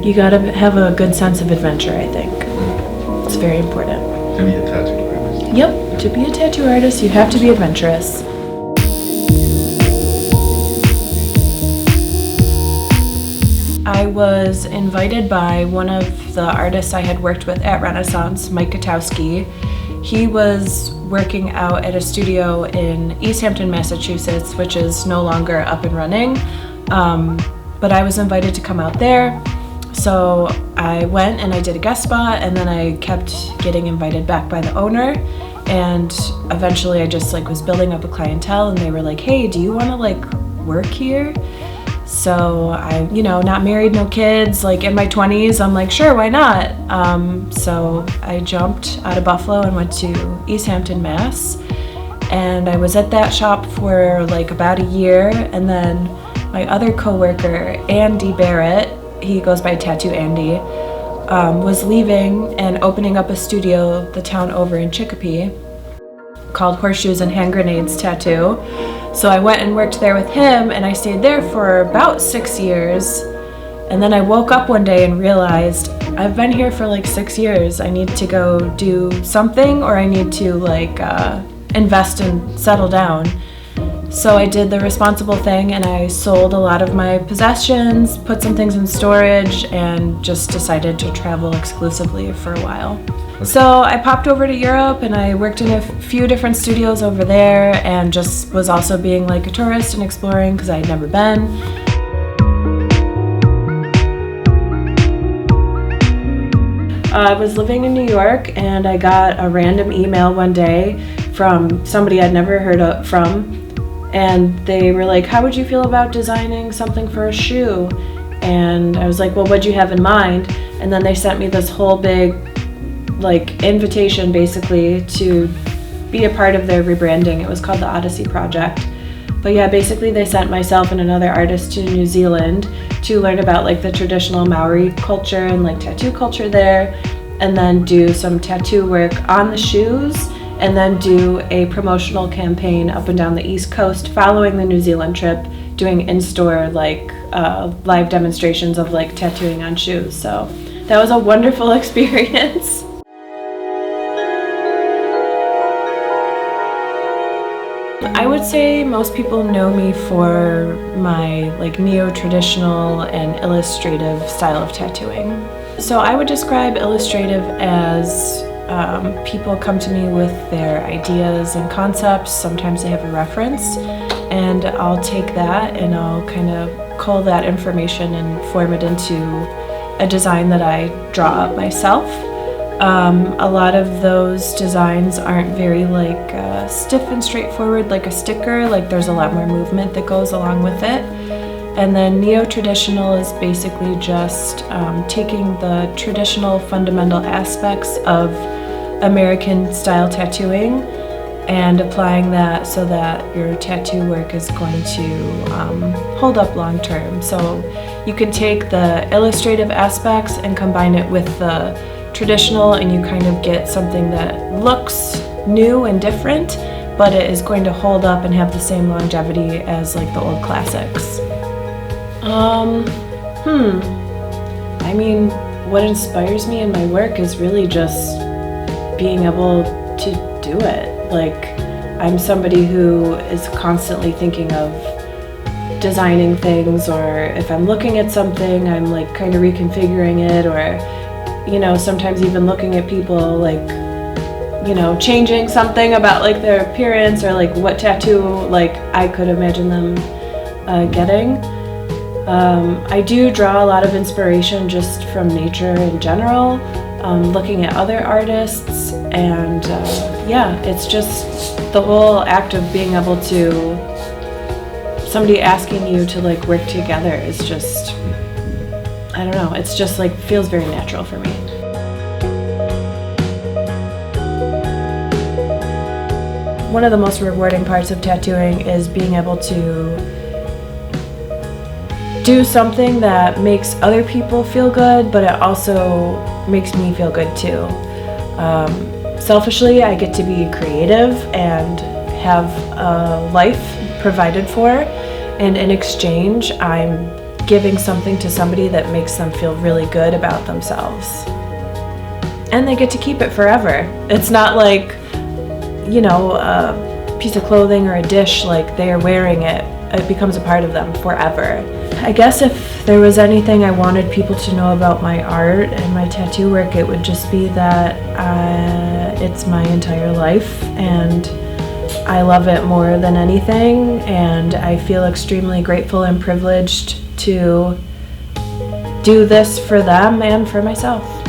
You gotta have a good sense of adventure, I think. It's very important. To be a tattoo artist. Yep, to be a tattoo artist, you have to be adventurous. I was invited by one of the artists I had worked with at Renaissance, Mike Katowski. He was working out at a studio in East Hampton, Massachusetts, which is no longer up and running. But I was invited to come out there. So I went and I did a guest spot, and then I kept getting invited back by the owner. And eventually I just was building up a clientele, and they were like, hey, do you want to work here? So I, not married, no kids, in my 20s, I'm like, sure, why not? So I jumped out of Buffalo and went to East Hampton, Mass. And I was at that shop for about a year. And then my other coworker, Andy Barrett, he goes by Tattoo Andy, was leaving and opening up a studio the town over in Chicopee called Horseshoes and Hand Grenades Tattoo. So I went and worked there with him, and I stayed there for about 6 years. And then I woke up one day and realized I've been here for 6 years. I need to go do something, or I need to invest and settle down. So I did the responsible thing, and I sold a lot of my possessions, put some things in storage, and just decided to travel exclusively for a while. So I popped over to Europe, and I worked in a few different studios over there, and just was also being a tourist and exploring because I had never been. I was living in New York, and I got a random email one day from somebody I'd never heard from. And they were like, how would you feel about designing something for a shoe? And I was like, well, what'd you have in mind? And then they sent me this whole big invitation basically to be a part of their rebranding. It was called the Odyssey Project. But yeah, basically they sent myself and another artist to New Zealand to learn about the traditional Maori culture and tattoo culture there, and then do some tattoo work on the shoes, and then do a promotional campaign up and down the East Coast following the New Zealand trip, doing in-store live demonstrations of tattooing on shoes. So that was a wonderful experience. I would say most people know me for my neo-traditional and illustrative style of tattooing. So I would describe illustrative as people come to me with their ideas and concepts. Sometimes they have a reference, and I'll take that and I'll kind of cull that information and form it into a design that I draw up myself. A lot of those designs aren't very stiff and straightforward like a sticker. There's a lot more movement that goes along with it. And then neo-traditional is basically just taking the traditional fundamental aspects of American style tattooing and applying that so that your tattoo work is going to hold up long term. So you can take the illustrative aspects and combine it with the traditional, and you kind of get something that looks new and different, but it is going to hold up and have the same longevity as the old classics. I mean, what inspires me in my work is really just being able to do it. I'm somebody who is constantly thinking of designing things, or if I'm looking at something, I'm kind of reconfiguring it, or sometimes even looking at people changing something about their appearance, or what tattoo I could imagine them getting. I do draw a lot of inspiration just from nature in general, looking at other artists, and it's just the whole act of being able to, somebody asking you to work together is just, I don't know, it's just feels very natural for me. One of the most rewarding parts of tattooing is being able to do something that makes other people feel good, but it also makes me feel good too. Selfishly, I get to be creative and have a life provided for, and in exchange, I'm giving something to somebody that makes them feel really good about themselves. And they get to keep it forever. It's not like, you know, a piece of clothing or a dish, like they are wearing it. It becomes a part of them forever. I guess if there was anything I wanted people to know about my art and my tattoo work, it would just be that it's my entire life and I love it more than anything, and I feel extremely grateful and privileged to do this for them and for myself.